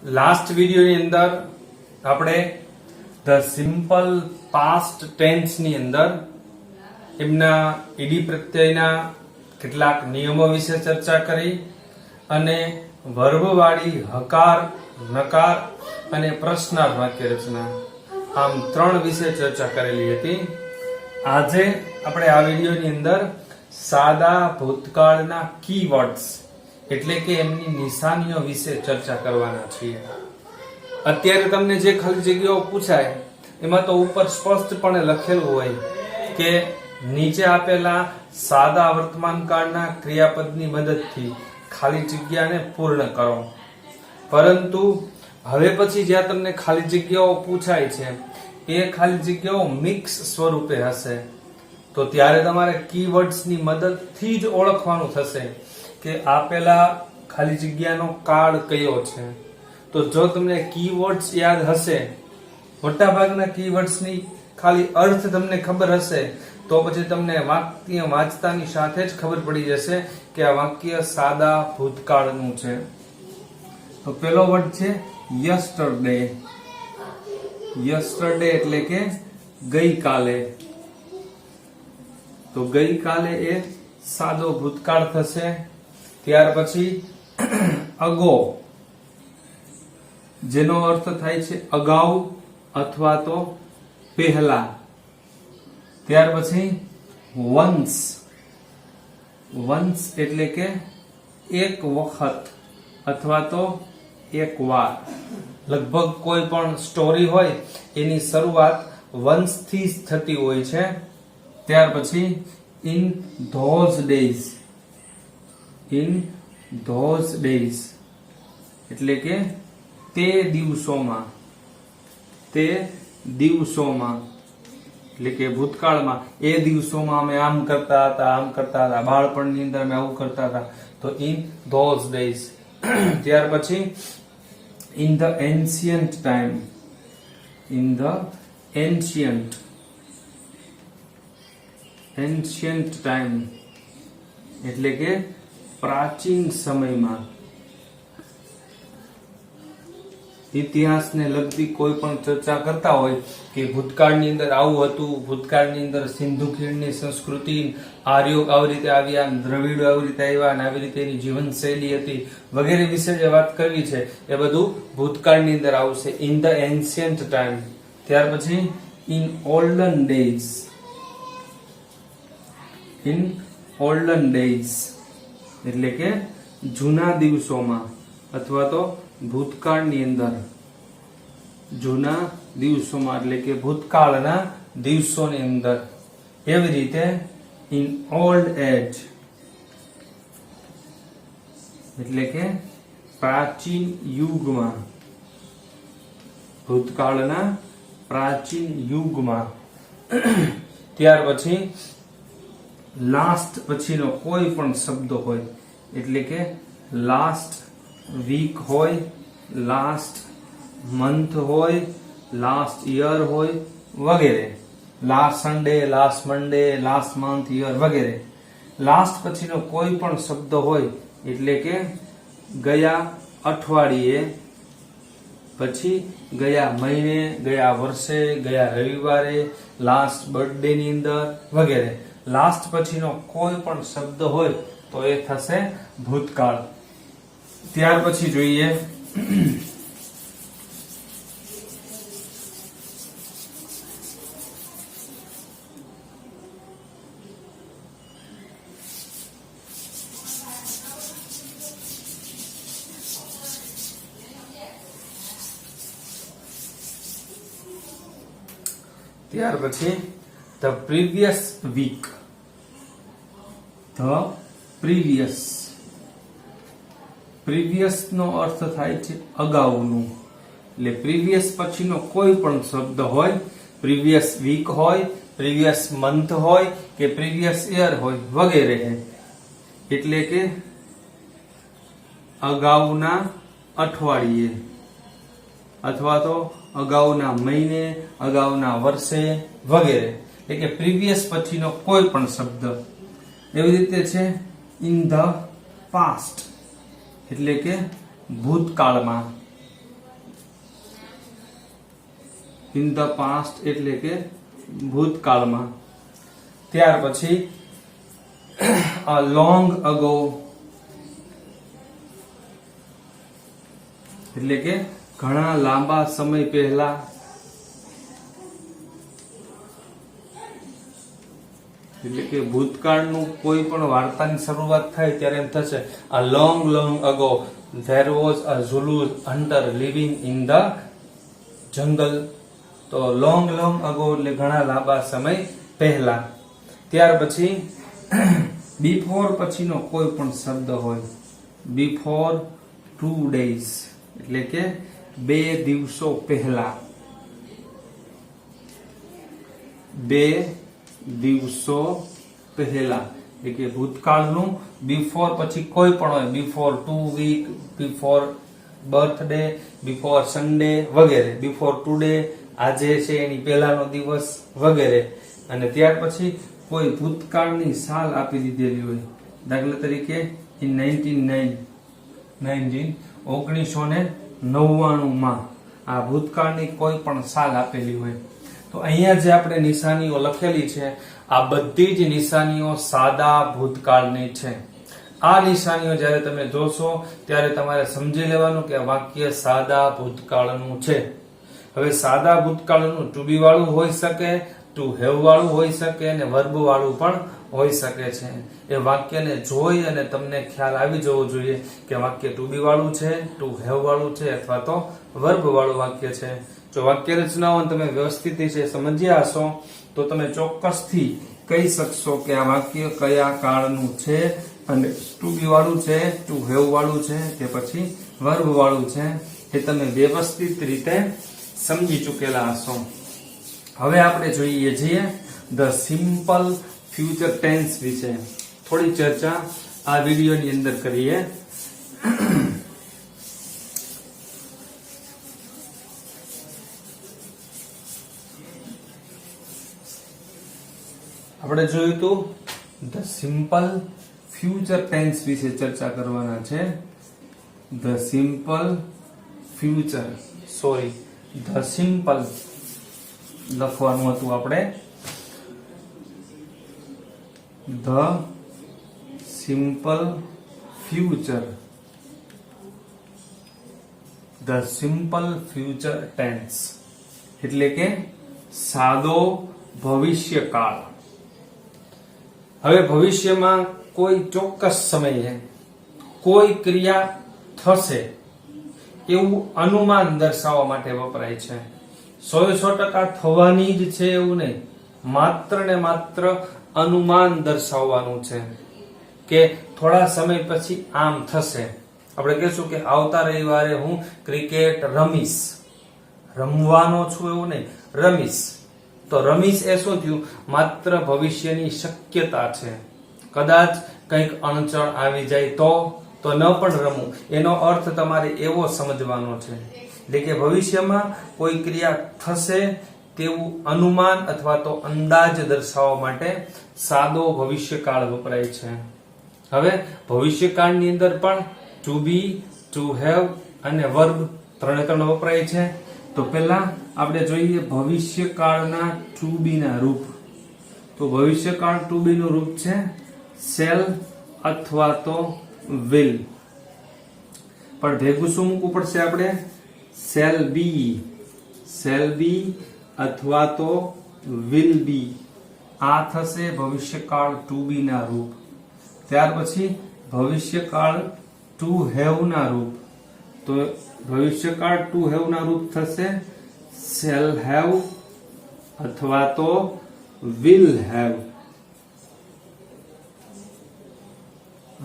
Last વિડિયોની અંદર આપણે the simple past tense ની અંદર એમના ઈડી પ્રત્યયના કેટલાક નિયમો વિશે ચર્ચા કરી અને વર્બ વાળી હકાર, નકાર અને પ્રશ્નાર્થ વાક્ય રચના આમ 3 વિશે ચર્ચા કરેલી હતી. આજે આપણે આ વિડિયોની અંદર સાદા ભૂતકાળના કીવર્ડ્સ એટલે કે એમની નિશાનીઓ વિશે ચર્ચા કરવાના છીએ. અત્યારે તમને જે ખાલી જગ્યાઓ પૂછાય એમાં તો ઉપર સ્પષ્ટપણે લખેલું હોય કે નીચે આપેલા સાદા વર્તમાન કાળના ક્રિયાપદની મદદથી ખાલી જગ્યાને પૂર્ણ કરો. પરંતુ હવે પછી જ્યાં તમને ખાલી જગ્યાઓ પૂછાય છે એ ખાલી જગ્યાઓ મિક્સ સ્વરૂપે હશે, તો ત્યારે તમારે કીવર્ડ્સની મદદથી જ ઓળખવાનું થશે કે આપેલા ખાલી જગ્યાનો કાળ કયો છે. તો જો તમને કીવર્ડ્સ યાદ હશે, મોટાભાગના કીવર્ડ્સની ખાલી અર્થ તમને ખબર હશે, તો પછી તમને વાક્ય વાંચતાની સાથે જ ખબર પડી જશે કે આ વાક્ય સાદા ભૂતકાળનું છે. તો પહેલો વર્ડ છે યસ્ટરડે. યસ્ટરડે એટલે કે ગઈકાલે. તો ગઈકાલે એ સાદો ભૂતકાળ થશે. ત્યાર પછી અગો, જેનો અર્થ થાય છે અગાઉ અથવા તો પહેલા. ત્યાર પછી વન્સ. વન્સ એટલે કે એક વખત અથવા તો એક વાર. લગભગ કોઈ પણ સ્ટોરી હોય એની શરૂઆત વન્સ થી જ થતી હોય છે. ત્યાર પછી in those days. In those days એટલે કે તે દિવસોમાં. તે દિવસોમાં એટલે કે ભૂતકાળમાં. એ દિવસોમાં અમે આમ કરતા હતા, આમ કરતા હતા, બાળપણની અંદર અમે આવું કરતા હતા. તો ઇન ધોઝ ડેઝ. ત્યાર પછી in the ancient time. In the ancient. Ancient time એટલે કે પ્રાચીન સમયમાં. ઇતિહાસને લગતી કોઈ પણ ચર્ચા કરતા હોય કે ભૂતકાળની અંદર આવું હતું, ભૂતકાળની અંદર સિંધુ ખીણની સંસ્કૃતિ, આર્યો આવી રીતે આવ્યા, દ્રવિડો આવી રીતે આવ્યા અને આવી રીતે એની જીવનશૈલી હતી વગેરે વિશે જે વાત કરવી છે એ બધું ભૂતકાળની અંદર આવશે. In the ancient time. ત્યાર પછી ઇન ઓલ્ડન ડેઝ. ઇન ઓલ્ડન ડેઝ એટલે કે જૂના દિવસોમાં અથવા તો ભૂતકાળની અંદર. જૂના દિવસોમાં એટલે કે ભૂતકાળના દિવસોની અંદર. એવી રીતે ઇન ઓલ્ડ એજ એટલે કે પ્રાચીન યુગમાં. ભૂતકાળના પ્રાચીન યુગમાં. ત્યાર પછી લાસ્ટ પછીનો કોઈ પણ શબ્દ હોય એટલે કે લાસ્ટ વીક હોય, લાસ્ટ મંથ હોય, લાસ્ટ યર હોય વગેરે. લાસ્ટ સન્ડે, લાસ્ટ મંડે, લાસ્ટ મંથ, યર વગેરે. લાસ્ટ પછીનો કોઈ પણ શબ્દ હોય એટલે કે ગયા અઠવાડિયે, પછી ગયા મહિને, ગયા વર્ષે, ગયા રવિવારે, લાસ્ટ બર્થડે ની અંદર વગેરે. લાસ્ટ પછીનો કોઈ પણ શબ્દ હોય તો એ થશે ભૂતકાળ. ત્યાર પછી જોઈએ ત્યાર પછી the previous week. The previous. Previous નો અર્થ થાય છે અગાઉનું. એટલે પ્રીવિયસ પછીનો કોઈ પણ શબ્દ હોય, પ્રીવિયસ વીક હોય, પ્રીવિયસ મંથ હોય કે પ્રીવિયસ યર હોય વગેરે. એટલે કે અગાઉના અઠવાડિયે અથવા તો અગાઉના મહિને, અગાઉના વર્ષે વગેરે. એટલે કે પ્રીવિયસ પછીનો કોઈ પણ શબ્દ. એવી રીતે છે ઇન ધ પાસ્ટ એટલે કે ભૂતકાળમાં. ઇન ધ પાસ્ટ એટલે કે ભૂતકાળમાં. ત્યાર પછી લોંગ અગો એટલે કે ઘણા લાંબા સમય પહેલા. એટલે કે ભૂતકાળનું કોઈ પણ વાર્તાની શરૂઆત થાય ત્યારે એમ થશે આ long ago there was a Zulu hunter living in the jungle. તો લોંગ અગો એટલે ઘણા લાંબા સમય પહેલા. ત્યાર પછી બિફોર પછીનો કોઈ પણ શબ્દ હોય, બિફોર 2 days એટલે કે 2 દિવસો પહેલા. 2 દિવસો પહેલા એટલે કે ભૂતકાળનું બિફોર પછી કોઈ પણ હોય, before 2 week, before birthday, before Sunday વગેરે, બિફોર ટુડે આજે છે એની પહેલાનો દિવસ વગેરે. અને ત્યાર પછી કોઈ ભૂતકાળની સાલ આપી દીધેલી હોય, દાખલા તરીકે ઇન 1999 માં આ ભૂતકાળની કોઈ પણ સાલ આપેલી હોય. તો અહીંયા જે આપણે નિશાનીઓ લખેલી છે આ બધી જ નિશાનીઓ સાદા ભૂતકાળની છે. આ નિશાનીઓ જ્યારે તમે જોશો ત્યારે તમારે સમજી લેવાનું કે આ વાક્ય સાદા ભૂતકાળનું છે. હવે સાદા ભૂતકાળનું ટુ બી વાળું હોઈ શકે, ટુ હેવ વાળું હોઈ શકે અને વર્બ વાળું પણ હોઈ શકે છે. એ વાક્યને જોઈ અને તમને ખ્યાલ આવી જવો જોઈએ કે વાક્ય ટુ બી વાળું છે, ટુ હેવ વાળું છે અથવા તો વર્બ વાળું વાક્ય છે. જો વાક્ય રચનાઓ તમે વ્યવસ્થિત રીતે સમજ્યા હશો તો તમે ચોક્કસથી કહી શકશો કે આ વાક્ય કયા કાળનું છે અને ટુ બી વાળું છે, ટુ હેવ વાળું છે કે પછી વર્બ વાળું છે. એ તમે વ્યવસ્થિત રીતે સમજી ચૂકેલા હશો. હવે આપણે જોઈએ છીએ ધ સિમ્પલ ફ્યુચર ટેન્સ વિશે થોડી ચર્ચા આ વિડીયોની અંદર કરીએ. આપણે જોયું હતું ધ સિમ્પલ ફ્યુચર ટેન્સ વિશે ચર્ચા કરવાના છે. The simple future the simple લખવાનું હતું આપણે. The simple future, the simple future tense એટલે કે સાદો ભવિષ્યકાળ. હવે ભવિષ્યમાં કોઈ ચોક્કસ સમયે કોઈ ક્રિયા થશે એવું અનુમાન દર્શાવવા માટે વપરાય છે. 100% થવાની જ છે એવું નહીં, માત્ર ને માત્ર અનુમાન દર્શાવવાનું છે કે થોડા સમય પછી આમ થશે. આપણે કહીશું કે આવતા રવિવારે હું ક્રિકેટ રમીશ. રમવાનો છું એવું નહીં, રમીશ. તો રમીશ એ શું થયું? માત્ર ભવિષ્યની શક્યતા છે. કદાચ કંઈક અડચણ આવી જાય તો ન પણ રમું. એનો અર્થ તમારે એવો સમજવાનો છે એટલે કે ભવિષ્યમાં કોઈ ક્રિયા થશે તેવું અનુમાન અથવા તો અંદાજ દર્શાવવા માટે સાદો ભવિષ્યકાળ વપરાય છે. હવે ભવિષ્યકાળની અંદર પણ ટુ બી, ટુ હેવ અને વર્બ ત્રણે વપરાય છે. તો પહેલા આપણે જોઈએ ભવિષ્યકાળના ટુ બી ના રૂપ. તો ભવિષ્યકાળ ટુ બી નું રૂપ છે શેલ અથવા તો વિલ. પણ ભેગું શું મૂકવું પડશે આપણે? શેલ બી અથવા તો વિલ બી. આ થશે ભવિષ્યકાળ ટુ બી ના રૂપ. ત્યાર પછી ભવિષ્યકાળ ટુ હેવ ના રૂપ. તો ભવિષ્યકાળ ટુ હેવ ના રૂપ થશે શેલ હેવ અથવા તો વિલ હેવ.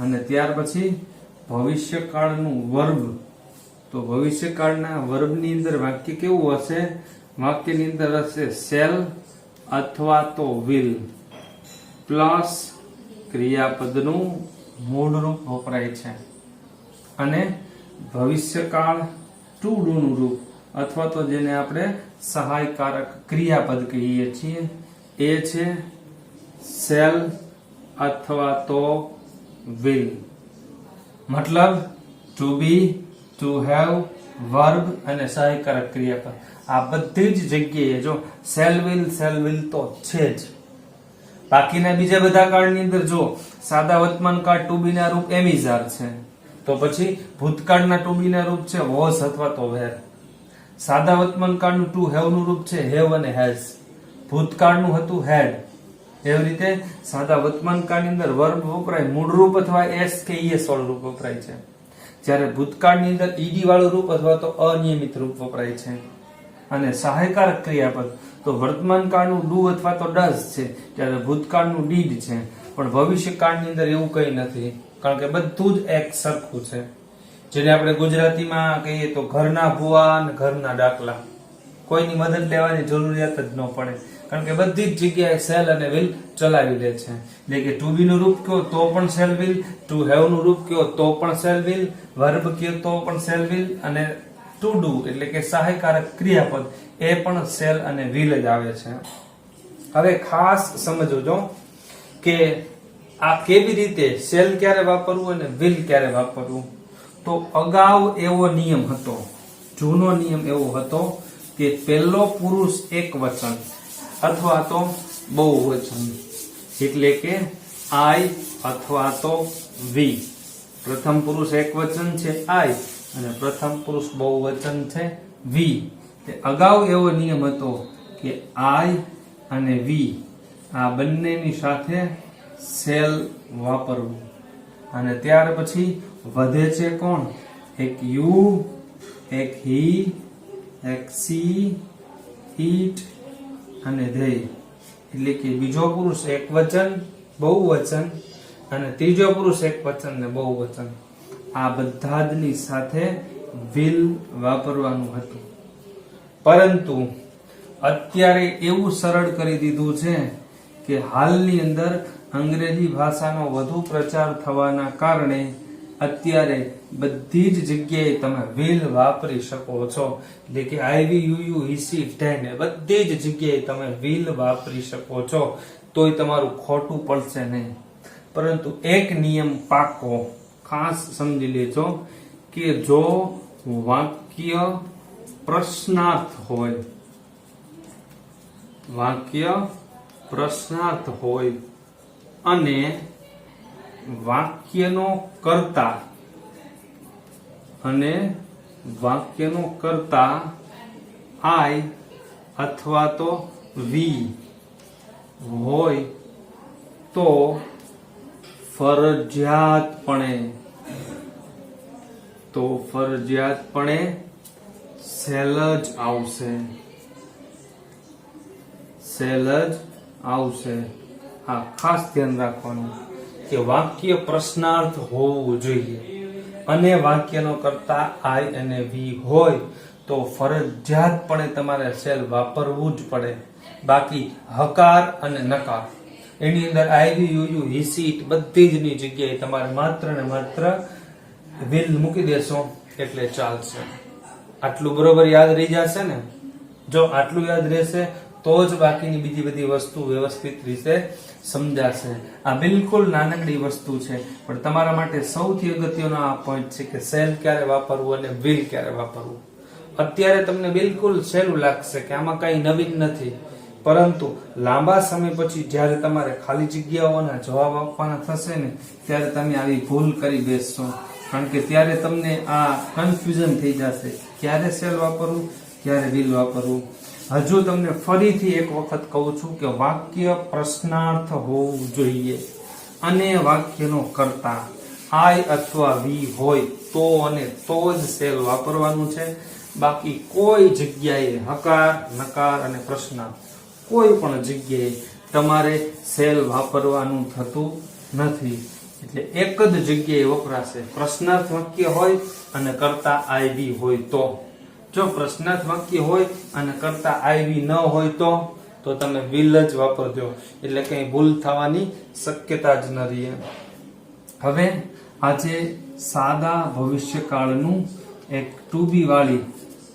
અને ત્યાર પછી ભવિષ્યકાળનું વર્બ. તો ભવિષ્યકાળના વર્બની અંદર વાક્ય કેવું હશે? વાક્યની અંદર હશે શેલ અથવા તો વિલ પ્લસ ક્રિયાપદનું મૂળ રૂપ વપરાય છે. અને ભવિષ્યકાળ ટુ ડુ નું રૂપ અથવા તો જેને આપણે સહાયકારક ક્રિયાપદ કહીએ છીએ એ છે શેલ અથવા તો વિલ. મતલબ to be, to have verb અને સહાયકારક ક્રિયાપદ આ બધી જ જગ્યાએ જો શેલ વિલ તો છે જ. બાકીના બીજા બધા કાળની અંદર જો સાદા વર્તમાન કાળ ટુ બી ના રૂપ એમ ઇઝ આર છે, તો પછી ભૂતકાળના ટુ બી ના રૂપ છે વોઝ અથવા તો વેર. સાદા વર્તમાન કાળનું ટુ હેવ નું રૂપ છે હેવ અને હેઝ. ભૂતકાળનું હતું હેડ. એવી રીતે સાદા વર્તમાન કાળની અંદર વર્બ વપરાય મૂળ રૂપ અથવા એસ કે ઈએસ વાળું રૂપ વપરાય છે, જ્યારે ભૂતકાળની અંદર ઈડી વાળું રૂપ અથવા તો અનિયમિત રૂપ વપરાય છે. અને સહાયકારક ક્રિયાપદ તો વર્તમાન કાળનું ડુ અથવા તો ડઝ છે, જ્યારે ભૂતકાળનું ડીડ છે. પણ ભવિષ્યકાળની અંદર એવું કંઈ નથી, કારણ કે બધું જ એક સરખું છે. જેને આપણે ગુજરાતીમાં કહીએ તો ઘરના ભૂવા અને ઘરના ડાકલા, કોઈની મદદ લેવાની જરૂરિયાત જ ન પડે, કારણ કે બધી જ જગ્યાએ સેલ અને વિલ ચલાવી લે છે. એટલે કે ટુ બી નું રૂપ કયો તો પણ સેલ વિલ, ટુ હેવ નું રૂપ કયો તો પણ સેલ વિલ, વર્બ કયો તો પણ સેલ વિલ, અને ટુ ડુ એટલે કે સહાયકારક ક્રિયાપદ એ પણ સેલ અને વિલ જ આવે છે. હવે ખાસ સમજો કે આ કેવી રીતે સેલ ક્યારે વાપરવું અને વિલ ક્યારે વાપરવું. તો અગાઉ એવો નિયમ હતો, જૂનો નિયમ એવો હતો કે પહેલો પુરુષ એક વચન અથવા તો બહુવચન, એટલે કે આઈ અથવા તો વી. પ્રથમ પુરુષ એક વચન છે આઈ અને પ્રથમ પુરુષ બહુવચન છે વી. અગાઉ એવો નિયમ હતો કે આઈ અને વી આ બંનેની સાથે સેલ વાપરવું. અને ત્યાર પછી વધે છે કોણ? એક યુ, એક હી, એક સી, ઈટ અને ધે. એટલે કે બીજો પુરુષ એક વચન બહુવચન અને ત્રીજો પુરુષ એક વચન ને બહુવચન, આ બધા ની સાથે વિલ વાપરવાનું હતું. પરંતુ અત્યારે એવું સરળ કરી દીધું છે કે હાલની અંદર અંગ્રેજી ભાષાનો વધુ પ્રચાર થવાના કારણે અત્યારે બધી જ જગ્યાએ તમે વિલ વાપરી શકો છો. એટલે કે આઈવી યુ હિસી ટેન બધી જ જગ્યાએ તમે વિલ વાપરી શકો છો, તોય તમારું ખોટું પડશે નહીં. પરંતુ એક નિયમ પાકો ખાસ સમજી લેજો કે જો વાક્ય પ્રશ્નાર્થ હોય, વાક્ય પ્રશ્નાર્થ હોય અને વાક્યનો કર્તા આઈ અથવા તો વી હોય તો ફરજિયાતપણે સેલ જ આવશે. હા, ખાસ ધ્યાન રાખવાનું કે વાક્ય પ્રશ્નાર્થ હોવું જોઈએ અને વાક્યનો કર્તા આઈ અને વી હોય તો ફરજિયાતપણે તમારે સેલ વાપરવું જ પડે. બાકી હકાર અને નકાર એની અંદર આઈ યુ હિસી ઇટ બધી જ ની જગ્યાએ તમારે માત્ર ને માત્ર વિલ મૂકી દેશો એટલે ચાલશે. આટલું બરોબર યાદ રહી જશે ને? જો આટલું યાદ રહેશે તો જ બાકીની બીજી બધી વસ્તુ વ્યવસ્થિત રીતે સમજાશે. આ બિલકુલ નાનકડી વસ્તુ છે, પણ તમારા માટે સૌથી અગત્યનો આ પોઈન્ટ છે કે સેલ ક્યારે વાપરવું અને વિલ ક્યારે વાપરવું. અત્યારે તમને બિલકુલ સહેલું લાગશે કે આમાં કઈ નવીન નથી, પરંતુ લાંબા સમય પછી જ્યારે તમારે ખાલી જગ્યાઓના જવાબ આપવાના થશે ને ત્યારે તમે આવી ભૂલ કરી બેસશો, કારણ કે ત્યારે તમને આ કન્ફ્યુઝન થઈ જશે ક્યારે સેલ વાપરવું ક્યારે વિલ વાપરવું. હજુ તમને ફરીથી એક વખત કહું છું કે વાક્ય પ્રશ્નાર્થ હોવું જોઈએ અને વાક્યનો કર્તા આઈ અથવા વી હોય તો અને તો જ સેલ વાપરવાનું છે. બાકી કોઈ જગ્યાએ હકાર, નકાર અને પ્રશ્નાર્થ કોઈ પણ જગ્યાએ તમારે સેલ વાપરવાનું થતું નથી. એટલે એક જ જગ્યાએ વપરાશે. પ્રશ્નાર્થ વાક્ય હોય અને કર્તા આઈ વી હોય તો. જો પ્રશ્નાર્થ વાક્ય હોય અને કર્તા આઈ વી ન હોય તો તમે વિલ જ વાપરજો, એટલે કઈ ભૂલ થવાની શક્યતા જ ન રહે. હવે આજે સાદા ભવિષ્યકાળનું એક ટુ બી વાળી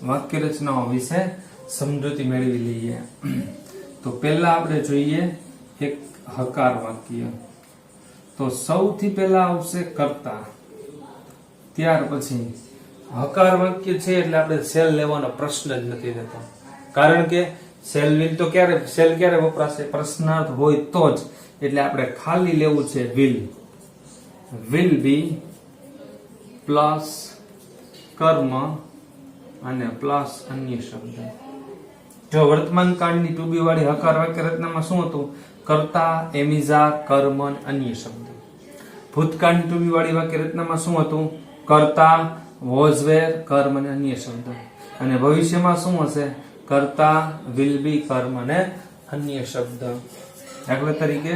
વાક્ય રચનાઓ વિશે સમજૂતી મેળવી લઈએ. તો પહેલા આપણે જોઈએ એક હકાર વાક્ય. તો સૌથી પહેલા આવશે કર્તા, ત્યાર પછી હકાર વાક્ય છે એટલે આપણે સેલ લેવાનો પ્રશ્ન જ નથી રહેતો, કારણ કે સેલ વિલ તો ક્યારે વપરાશે? પ્રશ્નાર્થ હોય તો જ. એટલે આપણે ખાલી લેવું છે વિલ બી પ્લસ કર્મ અને પ્લસ અન્ય શબ્દ. જો વર્તમાન કાળની ટુ બી વાળી હકાર વાક્ય રચનામાં શું હતું? કર્તા, એમિઝા, કર્મ, અન્ય શબ્દ. ભૂતકાળની ટુ બી વાળી વાક્ય રચનામાં શું હતું? કર્તા, વોઝ વેર, કર્મ અને અન્ય શબ્દ. અને ભવિષ્યમાં શું હશે? કર્તા, વિલ બી, કર્મ અને અન્ય શબ્દ. દાખલા તરીકે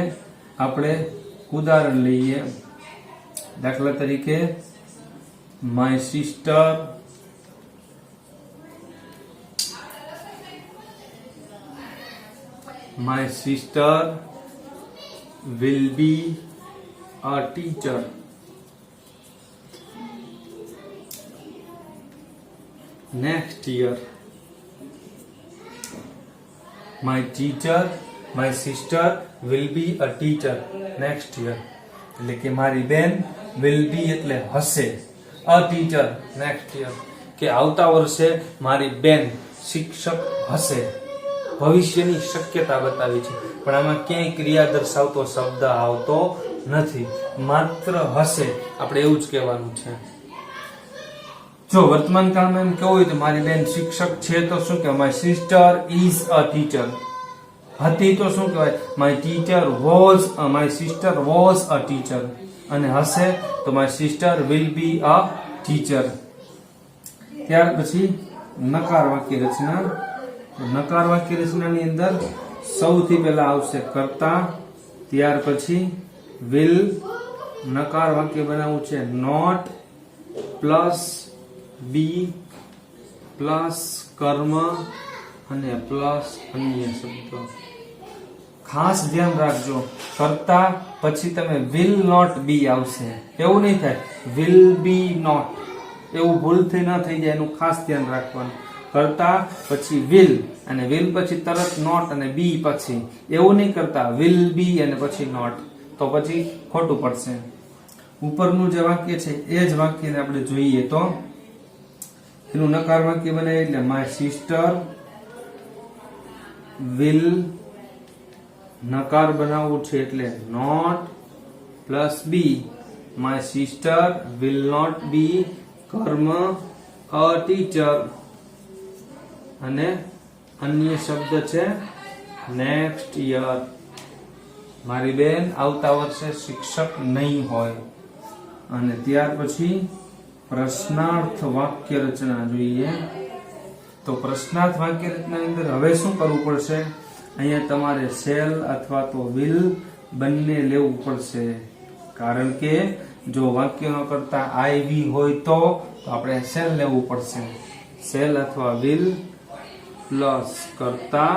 આપણે ઉદાહરણ લઈએ. દાખલા તરીકે my sister will be a teacher. Next year. My sister will be a teacher next year. એટલે કે મારી બેન will be એટલે હશે, a teacher next year કે આવતા વર્ષે મારી બેન શિક્ષક હશે. ભવિષ્યની શક્યતા બતાવી છે, પણ આમાં ક્યાંય ક્રિયા દર્શાવતો શબ્દ આવતો નથી, માત્ર હશે. આપણે એવું જ કહેવાનું છે. જો વર્તમાન કાળમાં એમ કેવું હોય તો મારી બેન શિક્ષક છે તો શું કહેવાય? My sister is a teacher. હતી તો શું કહેવાય? My sister was a teacher. અને હશે તો my sister will be a teacher. ત્યાર પછી નકાર વાક્ય રચના. નકાર વાક્ય રચનાની અંદર સૌથી પહેલા આવશે કર્તા, ત્યાર પછી વિલ. નકાર વાક્ય બનાવવું છે નોટ પ્લસ બી પ્લસ કર્મ અને પ્લસ અન્ય શબ્દો. ખાસ ધ્યાન રાખજો, કર્તા પછી તમે વિલ નોટ બી આવશે, એવું નહીં થાય વિલ બી નોટ, એવું ભૂલથી ન થઈ જાય, એનું ખાસ ધ્યાન રાખવાનું. કરતા પછી વિલ, અને વિલ પછી તરત નોટ અને બી પછી, એવું નહીં કરતા વિલ બી અને પછી નોટ, તો પછી ખોટું પડશે. ઉપરનું જે વાક્ય છે એ જ વાક્યને આપણે જોઈએ તો એનું નકાર વાક્ય બને એટલે માય સિસ્ટર વિલ, નકાર બનાવવું છે એટલે not plus be, my sister will not be કર્મ અ ટીચર, અને અન્ય શબ્દ છે નેક્સ્ટ યર. મારી બેન આવતા વર્ષે શિક્ષક નહીં હોય. અને ત્યાર પછી પ્રશ્નાર્થ વાક્ય રચના જોઈએ. તો પ્રશ્નાર્થ વાક્ય રચનાની અંદર હવે શું કરવું પડશે? અહીંયા તમારે શેલ અથવા તો વિલ બંને લેવું પડશે, કારણ કે જો વાક્યનો કરતા આઈ વી હોય તો આપણે શેલ લેવું પડશે. શેલ અથવા વિલ પ્લસ કર્તા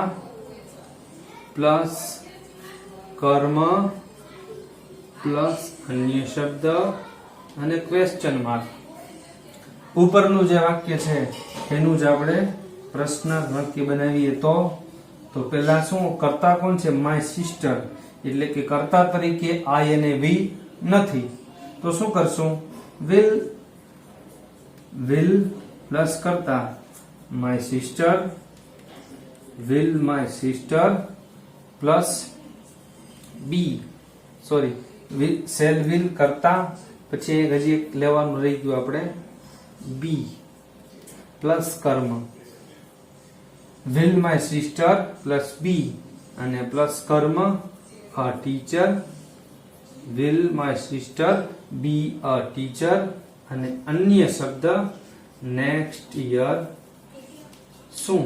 પ્લસ કર્મ પ્લસ અન્ય શબ્દ અને ક્વેશ્ચન માર્ક. ઉપરનું જે વાક્ય છે એનું જ આપણે પ્રશ્નાર્થ વાક્ય બનાવીએ તો પેલા શું? કર્તા કોણ છે? માય સિસ્ટર, એટલે કે કર્તા તરીકે આઈ અને વી નથી, તો શું કરશું? વિલ પ્લસ કર્તા my sister, will my sister plus be, sorry shall will કરતા પછી હજી એક લેવાનું રહી ગયું આપણે બી પ્લસ કર્મ. will my sister plus be અને પ્લસ કર્મ a teacher, will my sister be a teacher અને અન્ય શબ્દ નેક્સ્ટ યર. શું?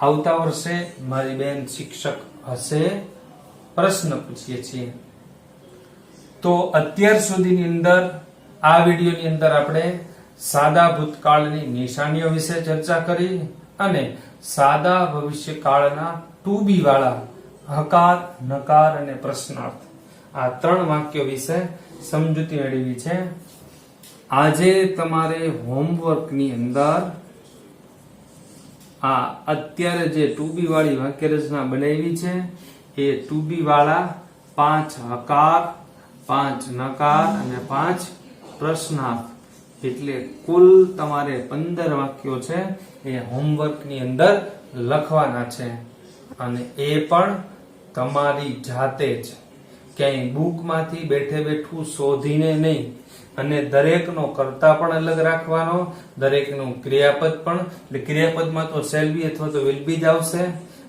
આવતા વર્ષે મારી બેન શિક્ષક હશે? પ્રશ્ન પૂછીએ છીએ. તો અત્યાર સુધીની અંદર આ વિડીયોની અંદર આપણે સાદા ભૂતકાળની નિશાનીઓ વિશે ચર્ચા કરી અને સાદા ભવિષ્યકાળના ટુ બી વાળા હકાર, નકાર અને પ્રશ્નાર્થ આ 3 વાક્યો વિશે સમજૂતી મેળવી છે. આજે તમારે હોમવર્કની અંદર આ અત્યારે જે ટુ બી વાળી વાક્ય રચના બનાવી છે એ ટુ બી વાળા 5 હકાર, 5 નકાર અને 5 પ્રશ્નાર્થ એટલે કુલ તમારે 15 વાક્યો છે એ હોમવર્કની અંદર લખવાના છે અને એ પણ તમારી જાતે જ, ક્યાંય બુકમાંથી બેઠે બેઠું શોધીને નહીં. અને દરેકનો કર્તા પણ અલગ રાખવાનો, દરેકનું ક્રિયાપદ પણ, એટલે ક્રિયાપદમાં તો શેલ બી અથવા તો વિલ બી જ આવશે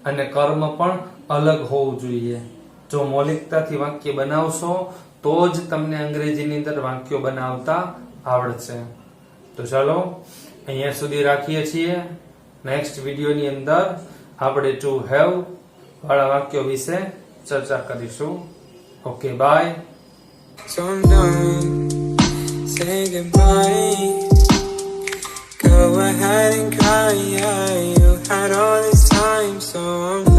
અને કર્મ પણ અલગ હોવું જોઈએ. જો મૌલિકતાથી વાક્ય બનાવશો તો જ તમને અંગ્રેજીની અંદર વાક્યો બનાવતા આવડશે. તો ચાલો અહીંયા સુધી રાખીએ છીએ. નેક્સ્ટ વિડીયોની અંદર આપણે ટુ હેવ વાળા વાક્યો વિશે ચર્ચા કરીશું. Okay, bye. So I'm done. Say goodbye. Go ahead and cry. Yeah, you had all this time, so I'm